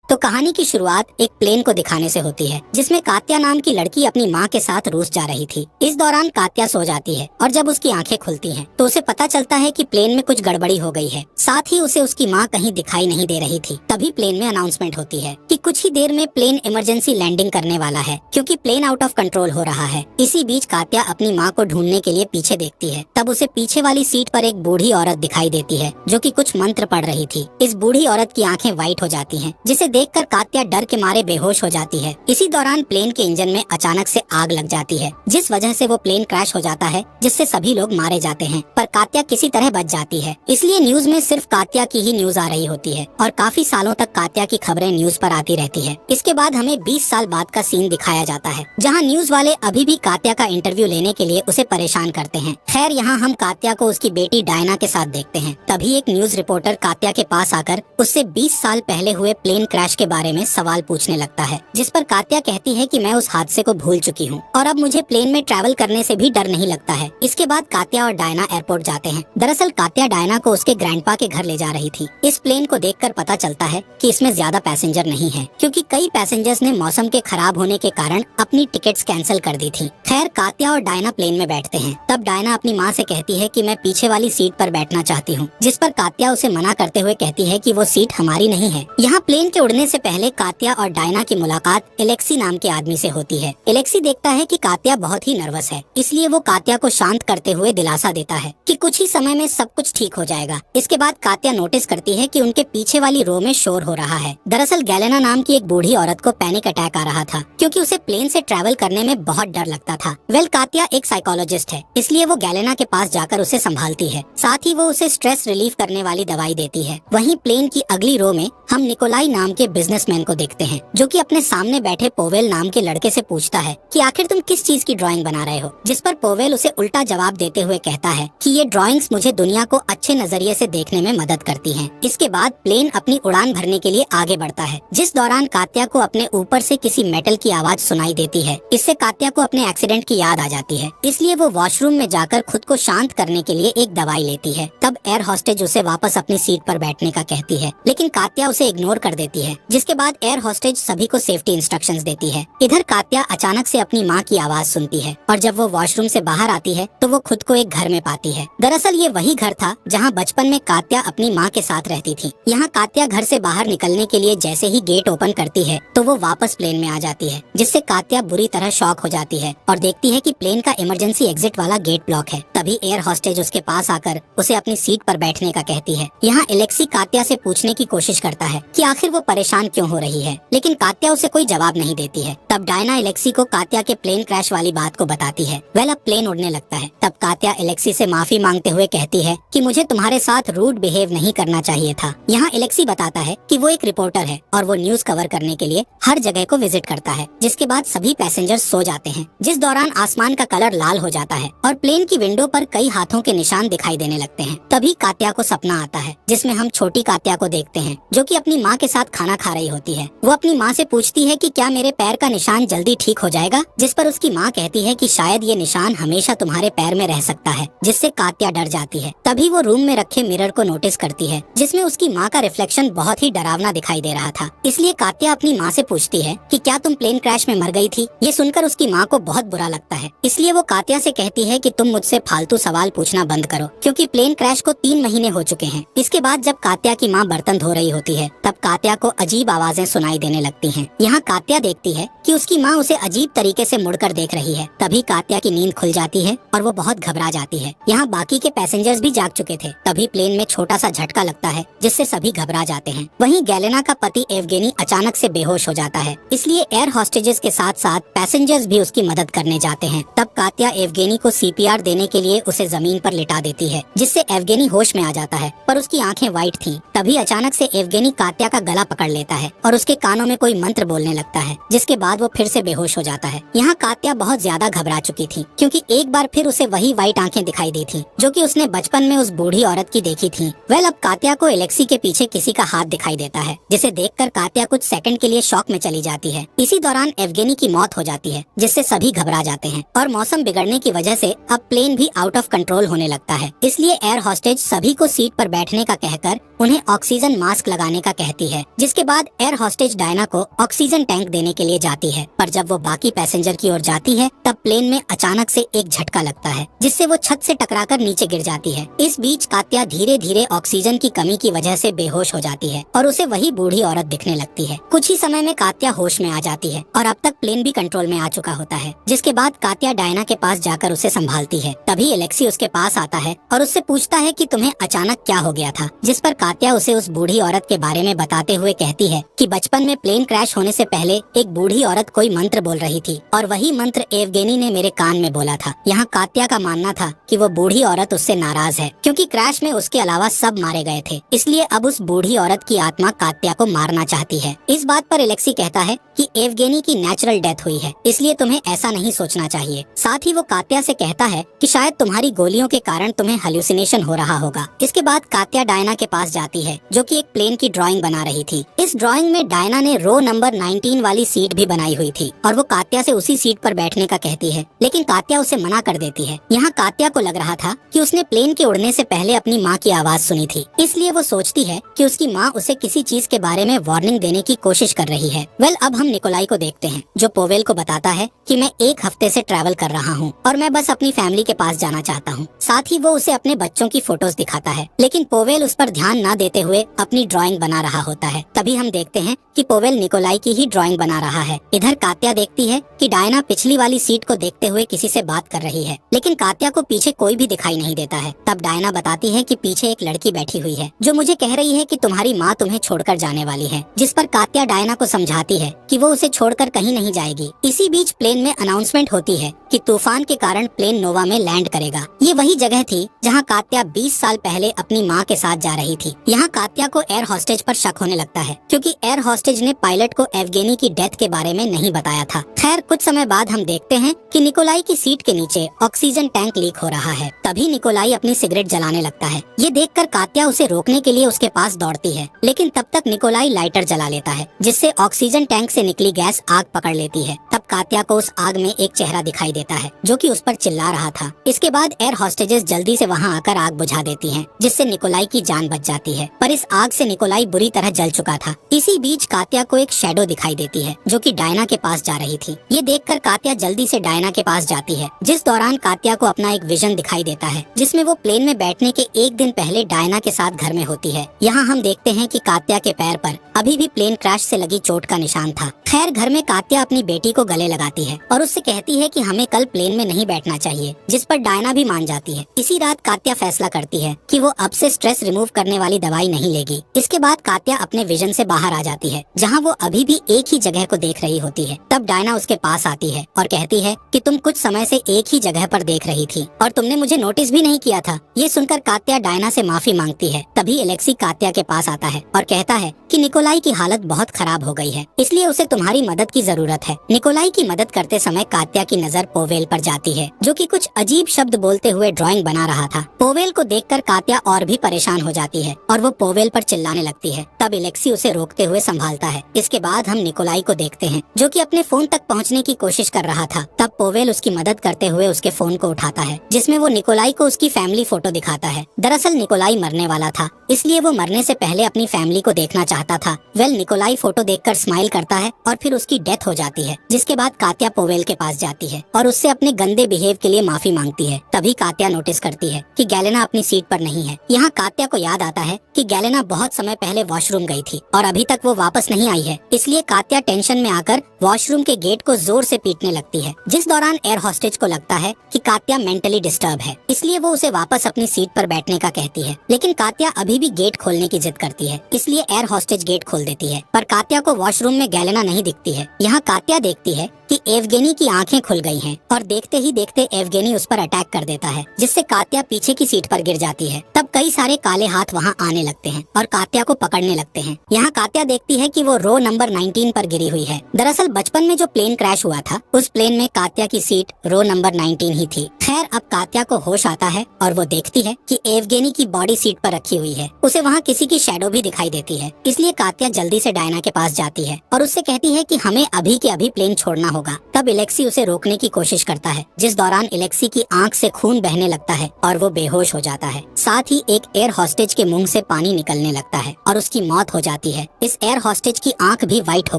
तो कहानी की शुरुआत एक प्लेन को दिखाने से होती है, जिसमें कात्या नाम की लड़की अपनी माँ के साथ रूस जा रही थी। इस दौरान कात्या सो जाती है और जब उसकी आंखें खुलती हैं, तो उसे पता चलता है कि प्लेन में कुछ गड़बड़ी हो गई है। साथ ही उसे उसकी माँ कहीं दिखाई नहीं दे रही थी। तभी प्लेन में अनाउंसमेंट होती है कि कुछ ही देर में प्लेन इमरजेंसी लैंडिंग करने वाला है, क्योंकि प्लेन आउट ऑफ कंट्रोल हो रहा है। इसी बीच कात्या अपनी माँ को ढूंढने के लिए पीछे देखती है। तब उसे पीछे वाली सीट पर एक बूढ़ी औरत दिखाई देती है, जो कि कुछ मंत्र पढ़ रही थी। इस बूढ़ी औरत की आंखें व्हाइट हो जाती हैं, जिसे देखकर कात्या डर के मारे बेहोश हो जाती है। इसी दौरान प्लेन के इंजन में अचानक से आग लग जाती है, जिस वजह से वो प्लेन क्रैश हो जाता है, जिससे सभी लोग मारे जाते हैं। पर कात्या किसी तरह बच जाती है। इसलिए न्यूज में सिर्फ कात्या की ही न्यूज आ रही होती है और काफी सालों तक कात्या की खबरें न्यूज पर आती रहती है। इसके बाद हमें 20 साल बाद का सीन दिखाया जाता है, जहाँ न्यूज वाले अभी भी कात्या का इंटरव्यू लेने के लिए उसे परेशान करते हैं। खैर, यहाँ हम कात्या को उसकी बेटी डायना के साथ देखते हैं। तभी एक न्यूज रिपोर्टर कात्या के पास आकर उससे 20 साल पहले हुए प्लेन क्रैश के बारे में सवाल पूछने लगता है, जिस पर कात्या कहती है कि मैं उस हादसे को भूल चुकी हूँ और अब मुझे प्लेन में ट्रैवल करने से भी डर नहीं लगता है। इसके बाद कात्या और डायना एयरपोर्ट जाते हैं। दरअसल कात्या डायना को उसके ग्रैंडपा के घर ले जा रही थी। इस प्लेन को देखकर पता चलता है कि इसमें ज्यादा पैसेंजर नहीं है, क्योंकि कई पैसेंजर्स ने मौसम के खराब होने के कारण अपनी टिकट्स कैंसिल कर दी थी। खैर, कात्या और डायना प्लेन में बैठते हैं। तब डायना अपनी माँ से कहती है कि मैं पीछे वाली सीट पर बैठना चाहती हूँ, जिस पर कात्या उसे मना करते हुए कहती है कि वो सीट हमारी नहीं है। यहाँ प्लेन के उड़ने से पहले कात्या और डायना की मुलाकात एलेक्सी नाम के आदमी से होती है। एलेक्सी देखता है कि कात्या बहुत ही नर्वस है, इसलिए वो कात्या को शांत करते हुए दिलासा देता है कि कुछ ही समय में सब कुछ ठीक हो जाएगा। इसके बाद कात्या नोटिस करती है कि उनके पीछे वाली रो में शोर हो रहा है। दरअसल गैलेना नाम की एक बूढ़ी औरत को पैनिक अटैक आ रहा था, क्योंकि उसे प्लेन से ट्रैवल करने में बहुत डर लगता था। कात्या एक साइकोलॉजिस्ट है, इसलिए वो गैलेना के पास जाकर उसे संभालती है। साथ ही वो उसे स्ट्रेस रिलीफ करने वाली दवाई देती है। वहीं प्लेन की अगली रो में हम निकोलाई नाम के बिजनेसमैन को देखते हैं, जो कि अपने सामने बैठे पोवेल नाम के लड़के से पूछता है कि आखिर तुम किस चीज की ड्राइंग बना रहे हो, जिस पर पोवेल उसे उल्टा जवाब देते हुए कहता है कि ये ड्राइंग्स मुझे दुनिया को अच्छे नजरिए से देखने में मदद करती हैं। इसके बाद प्लेन अपनी उड़ान भरने के लिए आगे बढ़ता है, जिस दौरान कात्या को अपने ऊपर से किसी मेटल की आवाज सुनाई देती है। इससे कात्या को अपने एक्सीडेंट की याद आ जाती है, इसलिए वो वॉशरूम में जाकर खुद को शांत करने के लिए एक दवाई लेती है। तब एयर हॉस्टेज उसे वापस अपनी सीट पर बैठने का कहती है, लेकिन कात्या उसे इग्नोर कर देती है। जिसके बाद एयर हॉस्टेज सभी को सेफ्टी इंस्ट्रक्शंस देती है। इधर कात्या अचानक से अपनी माँ की आवाज सुनती है और जब वो वॉशरूम से बाहर आती है तो वो खुद को एक घर में पाती है। दरअसल ये वही घर था जहाँ बचपन में कात्या अपनी माँ के साथ रहती थी। यहाँ कात्या घर से बाहर निकलने के लिए जैसे ही गेट ओपन करती है तो वो वापस प्लेन में आ जाती है, जिससे कात्या बुरी तरह शॉक हो जाती है और देखती है कि प्लेन का इमरजेंसी एग्जिट वाला गेट ब्लॉक है। तभी एयर हॉस्टेज उसके पास आकर उसे अपनी सीट पर बैठने का कहती है। यहाँ एलेक्सी कात्या से पूछने की कोशिश करता है कि आखिर वो परेशान क्यों हो रही है, लेकिन कात्या उसे कोई जवाब नहीं देती है। तब डायना एलेक्सी को कात्या के प्लेन क्रैश वाली बात को बताती है। अब प्लेन उड़ने लगता है। तब कात्या एलेक्सी से माफी मांगते हुए कहती है कि मुझे तुम्हारे साथ रूड बिहेव नहीं करना चाहिए था। यहाँ एलेक्सी बताता है कि वो एक रिपोर्टर है और वो न्यूज कवर करने के लिए हर जगह को विजिट करता है। जिसके बाद सभी पैसेंजर्स सो जाते हैं, जिस दौरान आसमान का कलर लाल हो जाता है और प्लेन की विंडो पर कई हाथों के निशान दिखाई देने लगते हैं। तभी कात्या को सपना आता है, जिसमें हम छोटी कात्या को देखते हैं, जो कि अपनी माँ के साथ खाना खा रही होती है। वो अपनी माँ से पूछती है कि क्या मेरे पैर का निशान जल्दी ठीक हो जाएगा, जिस पर उसकी माँ कहती है कि शायद ये निशान हमेशा तुम्हारे पैर में रह सकता है, जिससे कात्या डर जाती है। तभी वो रूम में रखे मिरर को नोटिस करती है, जिसमें उसकी माँ का रिफ्लेक्शन बहुत ही डरावना दिखाई दे रहा था। इसलिए कात्या अपनी माँ से पूछती है कि क्या तुम प्लेन क्रैश में मर गई थी। ये सुनकर उसकी माँ को बहुत बुरा लगता है, इसलिए वो कात्या से कहती है कि तुम मुझसे फालतू सवाल पूछना बंद करो, क्योंकि प्लेन क्रैश को 3 महीने हो चुके हैं। इसके बाद जब कात्या की माँ बर्तन धो रही होती है, तब कात्या को अजीब आवाजें सुनाई देने लगती हैं। यहाँ कात्या देखती है कि उसकी माँ उसे अजीब तरीके से मुड़कर देख रही है। तभी कात्या की नींद खुल जाती है और वो बहुत घबरा जाती है। यहाँ बाकी के पैसेंजर्स भी जाग चुके थे। तभी प्लेन में छोटा सा झटका लगता है, जिससे सभी घबरा जाते हैं। वहीं गैलेना का पति एवगेनी अचानक से बेहोश हो जाता है, इसलिए एयर हॉस्टेजेस के साथ साथ पैसेंजर्स भी उसकी मदद करने जाते हैं। तब कात्या एवगेनी को सीपीआर देने के लिए उसे जमीन पर लिटा देती है, जिससे एवगेनी होश में आ जाता है, पर उसकी आंखें व्हाइट थीं। तभी अचानक से एवगेनी कात्या का गला पकड़ लेता है और उसके कानों में कोई मंत्र बोलने लगता है, जिसके बाद वो फिर से बेहोश हो जाता है। यहाँ कात्या बहुत ज्यादा घबरा चुकी थी, क्योंकि एक बार फिर उसे वही व्हाइट आंखें दिखाई दी थी, जो कि उसने बचपन में उस बूढ़ी औरत की देखी थी। अब कात्या को एलेक्सी के पीछे किसी का हाथ दिखाई देता है, जिसे देखकर कात्या कुछ सेकंड के लिए शॉक में चली जाती है। इसी दौरान एवगेनी की मौत हो जाती है, जिससे सभी घबरा जाते हैं और मौसम बिगड़ने की वजह से अब प्लेन भी आउट ऑफ कंट्रोल होने लगता है। इसलिए एयर हॉस्टेज सभी को सीट पर बैठने का कहकर उन्हें ऑक्सीजन मास्क लगाने का कहती है, जिसके बाद एयर हॉस्टेज डायना को ऑक्सीजन टैंक देने के लिए जाती है। पर जब वो बाकी पैसेंजर की ओर जाती है तब प्लेन में अचानक से एक झटका लगता है, जिससे वो छत से टकराकर नीचे गिर जाती है। इस बीच कात्या धीरे धीरे ऑक्सीजन की कमी की वजह से बेहोश हो जाती है और उसे वही बूढ़ी औरत दिखने लगती है। कुछ ही समय में कात्या होश में आ जाती है और अब तक प्लेन भी कंट्रोल में आ चुका होता है, जिसके बाद कात्या डायना के पास जाकर उसे संभालती है। तभी एलेक्सी उसके पास आता है और उससे पूछता है कि तुम्हें अचानक क्या हो गया था, जिस पर कात्या उसे उस बूढ़ी औरत के बारे में बताते हुए कहती है कि बचपन में प्लेन क्रैश होने से पहले एक बूढ़ी औरत कोई मंत्र बोल रही थी और वही मंत्र एवगेनी ने मेरे कान में बोला था। यहाँ कात्या का मानना था कि वो बूढ़ी औरत उससे नाराज है क्योंकि क्रैश में उसके अलावा सब मारे गए थे, इसलिए अब उस बूढ़ी औरत की आत्मा कात्या को मारना चाहती है। इस बात पर एलेक्सी कहता है कि एवगेनी की नेचुरल डेथ हुई है, इसलिए तुम्हें ऐसा नहीं सोचना चाहिए। साथ ही वो कात्या से कहता है कि शायद तुम्हारी गोलियों के कारण तुम्हें हेलुसिनेशन हो रहा होगा। इसके बाद कात्या डायना के पास जाती है जो कि एक प्लेन की ड्राइंग बना रही थी। इस ड्राइंग में डायना ने रो नंबर 19 वाली सीट भी बनाई हुई थी और वो कात्या से उसी सीट पर बैठने का कहती है, लेकिन कात्या उसे मना कर देती है। यहाँ कात्या को लग रहा था कि उसने प्लेन के उड़ने से पहले अपनी माँ की आवाज सुनी थी, इसलिए वो सोचती है कि उसकी माँ उसे किसी चीज के बारे में वार्निंग देने की कोशिश कर रही है। अब हम निकोलाई को देखते हैं जो पोवेल को बताता है कि मैं एक हफ्ते से ट्रैवल कर रहा हूँ और मैं बस अपनी फैमिली के पास जाना चाहता हूँ। साथ ही वो उसे अपने बच्चों की फोटोज दिखाता है, लेकिन पोवेल उस पर ध्यान न देते हुए अपनी ड्राइंग बना रहा होता है। तभी हम देखते हैं कि पोवेल निकोलाई की ही ड्राइंग बना रहा है। इधर कात्या देखती है कि डायना पिछली वाली सीट को देखते हुए किसी से बात कर रही है, लेकिन कात्या को पीछे कोई भी दिखाई नहीं देता है। तब डायना बताती है कि पीछे एक लड़की बैठी हुई है जो मुझे कह रही है कि तुम्हारी माँ तुम्हें छोड़कर जाने वाली है, जिस पर कात्या डायना को समझाती है कि वो उसे छोड़कर कहीं नहीं जाएगी। इसी बीच प्लेन में अनाउंसमेंट होती है कि तूफान के कारण प्लेन नोवा में लैंड करेगा। ये वही जगह थी जहाँ कात्या 20 साल पहले अपनी माँ के साथ जा रही थी। यहाँ कात्या को एयर हॉस्टेज पर शक होने लगता है क्योंकि एयर हॉस्टेज ने पायलट को एवगेनी की डेथ के बारे में नहीं बताया था। खैर कुछ समय बाद हम देखते हैं कि निकोलाई की सीट के नीचे ऑक्सीजन टैंक लीक हो रहा है। तभी निकोलाई अपनी सिगरेट जलाने लगता है। ये देखकर कात्या उसे रोकने के लिए उसके पास दौड़ती है, लेकिन तब तक निकोलाई लाइटर जला लेता है, जिससे ऑक्सीजन टैंक से निकली गैस आग पकड़ लेती है। तब कात्या को उस आग में एक चेहरा दिखाई देता है जो कि उस पर चिल्ला रहा था। इसके बाद एयर हॉस्टेजेस जल्दी से वहां आकर आग बुझा देती हैं, जिससे निकोलाई की जान बच जाती है। पर इस आग से निकोलाई बुरी तरह जल चुका था। इसी बीच कात्या को एक शैडो दिखाई देती है जो कि डायना के पास जा रही थी। ये देखकर कात्या जल्दी से डायना के पास जाती है, जिस दौरान कात्या को अपना एक विजन दिखाई देता है जिसमें वो प्लेन में बैठने के एक दिन पहले डायना के साथ घर में होती है। यहाँ हम देखते हैं कि कात्या के पैर पर अभी भी प्लेन क्रैश से लगी चोट का निशान था। खैर घर में कात्या अपनी बेटी को गले लगाती है और उससे कहती है कि हमें कल प्लेन में नहीं बैठना चाहिए, जिस पर डायना भी मान जाती है। इसी रात कात्या फैसला करती है कि वो अब से स्ट्रेस रिमूव करने वाली दवाई नहीं लेगी। इसके बाद कात्या अपने विजन से बाहर आ जाती है जहाँ वो अभी भी एक ही जगह को देख रही होती है। तब डायना उसके पास आती है और कहती है कि तुम कुछ समय से एक ही जगह पर देख रही थी और तुमने मुझे नोटिस भी नहीं किया था। ये सुनकर कात्या डायना से माफी मांगती है। तभी एलेक्सी कात्या के पास आता है और कहता है कि निकोलाई की हालत बहुत खराब हो गई है, इसलिए उसे तुम्हारी मदद की जरूरत है। निकोलाई की मदद करते समय कात्या की नजर पोवेल पर जाती है जो कि कुछ अजीब शब्द बोलते हुए ड्राइंग बना रहा था। पोवेल को देखकर कात्या और भी परेशान हो जाती है और वो पोवेल पर चिल्लाने लगती है। तब एलेक्सी उसे रोकते हुए संभालता है। इसके बाद हम निकोलाई को देखते हैं जो कि अपने फोन तक पहुंचने की कोशिश कर रहा था। तब पोवेल उसकी मदद करते हुए उसके फोन को उठाता है, जिसमें वो निकोलाई को उसकी फैमिली फोटो दिखाता है। दरअसल निकोलाई मरने वाला था, इसलिए वो मरने से पहले अपनी फैमिली को देखना चाहता था। निकोलाई फोटो देखकर स्माइल करता है और फिर उसकी डेथ हो जाती है, जिसके बाद कात्या पोवेल के पास जाती है और उससे अपने गंदे बिहेव के लिए माफी मांगती है। तभी कात्या नोटिस करती है कि गैलेना अपनी सीट पर नहीं है। यहाँ कात्या को याद आता है कि गैलेना बहुत समय पहले वॉशरूम गई थी और अभी तक वो वापस नहीं आई है, इसलिए कात्या टेंशन में आकर वॉशरूम के गेट को जोर से पीटने लगती है, जिस दौरान एयर हॉस्टेज को लगता है कि कात्या मेंटली डिस्टर्ब है, इसलिए वो उसे वापस अपनी सीट पर बैठने का कहती है। लेकिन कात्या अभी भी गेट खोलने की जिद करती है, इसलिए एयर हॉस्टेज गेट खोल देती है। पर कात्या को वॉशरूम में गैलेना नहीं दिखती है। यहाँ कात्या देखती है कि एवगेनी की आंखें खुल गई हैं और देखते ही देखते एवगेनी उस पर अटैक कर देता है, जिससे कात्या पीछे की सीट पर गिर जाती है। तब कई सारे काले हाथ वहाँ आने लगते हैं और कात्या को पकड़ने लगते हैं। यहाँ कात्या देखती है कि वो रो नंबर 19 पर गिरी हुई है। दरअसल बचपन में जो प्लेन क्रैश हुआ था उस प्लेन में कात्या की सीट रो नंबर 19 ही थी। खैर अब कात्या को होश आता है और वो देखती है कि एवगेनी की बॉडी सीट पर रखी हुई है। उसे वहाँ किसी की शैडो भी दिखाई देती है, इसलिए कात्या जल्दी से डायना के पास जाती है और उससे कहती है कि हमें अभी के अभी प्लेन छोड़ना होगा। तब एलेक्सी उसे रोकने की कोशिश करता है, जिस दौरान एलेक्सी की आंख से खून बहने लगता है और वो बेहोश हो जाता है। साथ ही एक एयर हॉस्टेज के मुंह से पानी निकलने लगता है और उसकी मौत हो जाती है। इस एयर हॉस्टेज की आंख भी वाइट हो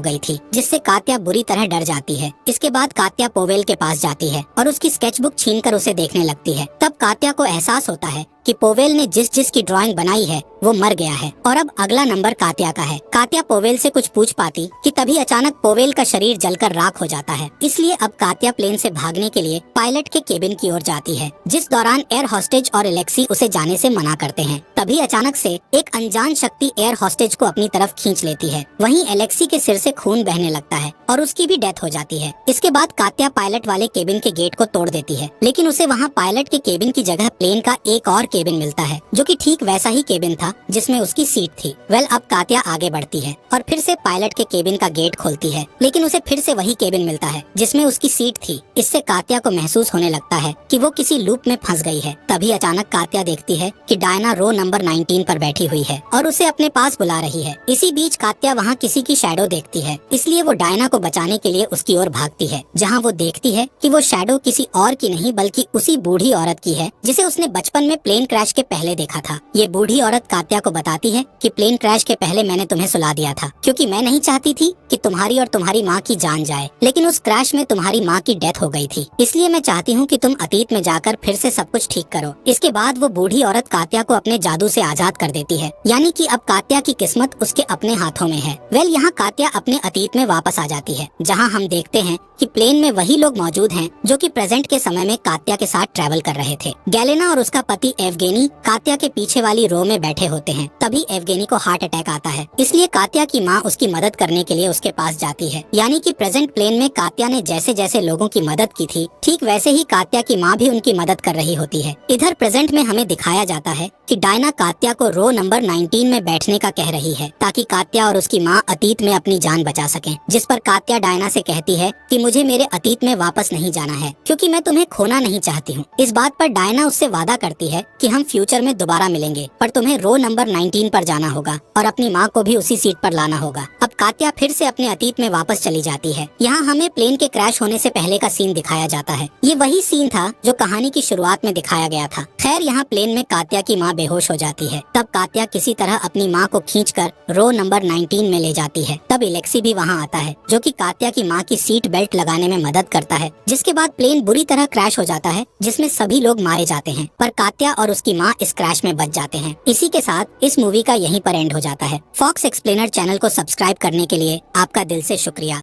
गई थी, जिससे कात्या बुरी तरह डर जाती है। इसके बाद कात्या पोवेल के पास जाती है और उसकी स्केचबुक छीनकर उसे देखने लगती है। तब कात्या को एहसास होता है कि पोवेल ने जिस की ड्राइंग बनाई है वो मर गया है और अब अगला नंबर कात्या का है। कात्या पोवेल से कुछ पूछ पाती कि तभी अचानक पोवेल का शरीर जलकर राख हो जाता है। इसलिए अब कात्या प्लेन से भागने के लिए पायलट के केबिन की ओर जाती है, जिस दौरान एयर हॉस्टेज और एलेक्सी उसे जाने से मना करते हैं। तभी अचानक से एक अनजान शक्ति एयर हॉस्टेज को अपनी तरफ खींच लेती है। वहीं एलेक्सी के सिर से खून बहने लगता है और उसकी भी डेथ हो जाती है। इसके बाद कात्या पायलट वाले केबिन के गेट को तोड़ देती है, लेकिन उसे वहाँ पायलट के केबिन की जगह प्लेन का एक और केबिन मिलता है, जो कि ठीक वैसा ही केबिन था जिसमें उसकी सीट थी। अब कात्या आगे बढ़ती है और फिर से पायलट के केबिन का गेट खोलती है, लेकिन उसे फिर से वही केबिन मिलता है जिसमें उसकी सीट थी। इससे कात्या को महसूस होने लगता है कि वो किसी लूप में फंस गई है। तभी अचानक कात्या देखती है कि डायना रो नंबर 19 पर बैठी हुई है और उसे अपने पास बुला रही है। इसी बीच कात्या वहाँ किसी की शैडो देखती है, इसलिए वो डायना को बचाने के लिए उसकी ओर भागती है, जहाँ वो देखती है कि वो शैडो किसी और की नहीं बल्कि उसी बूढ़ी औरत की है जिसे उसने बचपन में प्लेन क्रैश के पहले देखा था। ये बूढ़ी औरत कात्या को बताती है कि प्लेन क्रैश के पहले मैंने तुम्हें सुला दिया था, क्योंकि मैं नहीं चाहती थी कि तुम्हारी और तुम्हारी माँ की जान जाए, लेकिन उस क्रैश में तुम्हारी माँ की डेथ हो गई थी, इसलिए मैं चाहती हूँ कि तुम अतीत में जाकर फिर से सब कुछ ठीक करो। इसके बाद वो बूढ़ी औरत कात्या को अपने जादू से आजाद कर देती है, यानी कि अब कात्या की किस्मत उसके अपने हाथों में है। यहाँ कात्या अपने अतीत में वापस आ जाती है, जहाँ हम देखते हैं कि प्लेन में वही लोग मौजूद हैं जो कि प्रेजेंट के समय में कात्या के साथ ट्रैवल कर रहे थे। गैलेना और उसका पति एवगेनी कात्या के पीछे वाली रो में बैठे होते हैं। तभी एवगेनी को हार्ट अटैक आता है, इसलिए कात्या की माँ उसकी मदद करने के लिए उसके पास जाती है। यानी कि प्रेजेंट प्लेन में कात्या ने जैसे जैसे लोगों की मदद की थी, ठीक वैसे ही कात्या की माँ भी उनकी मदद कर रही होती है। इधर प्रेजेंट में हमें दिखाया जाता है कि डायना कात्या को रो नंबर 19 में बैठने का कह रही है, ताकि कात्या और उसकी माँ अतीत में अपनी जान बचा सकें। जिस पर कात्या डायना से कहती है कि मुझे मेरे अतीत में वापस नहीं जाना है, क्योंकि मैं तुम्हें खोना नहीं चाहती हूँ। इस बात पर डायना उससे वादा करती है कि हम फ्यूचर में दोबारा मिलेंगे, पर तुम्हें रो नंबर 19 पर जाना होगा और अपनी माँ को भी उसी सीट पर लाना होगा। अब कात्या फिर से अपने अतीत में वापस चली जाती है। यहाँ हमें प्लेन के क्रैश होने से पहले का सीन दिखाया जाता है। ये वही सीन था जो कहानी की शुरुआत में दिखाया गया था। खैर, यहाँ प्लेन में कात्या की माँ बेहोश हो जाती है। तब कात्या किसी तरह अपनी माँ को खींचकर रो नंबर 19 में ले जाती है। तब एलेक्सी भी वहाँ आता है, जो कि कात्या की माँ की सीट बेल्ट लगाने में मदद करता है। जिसके बाद प्लेन बुरी तरह क्रैश हो जाता है, जिसमें सभी लोग मारे जाते हैं, पर कात्या और उसकी माँ इस क्रैश में बच जाते हैं। इसी के साथ इस मूवी का यहीं पर एंड हो जाता है। फॉक्स एक्सप्लेनर चैनल को सब्सक्राइब करने के लिए आपका दिल से शुक्रिया।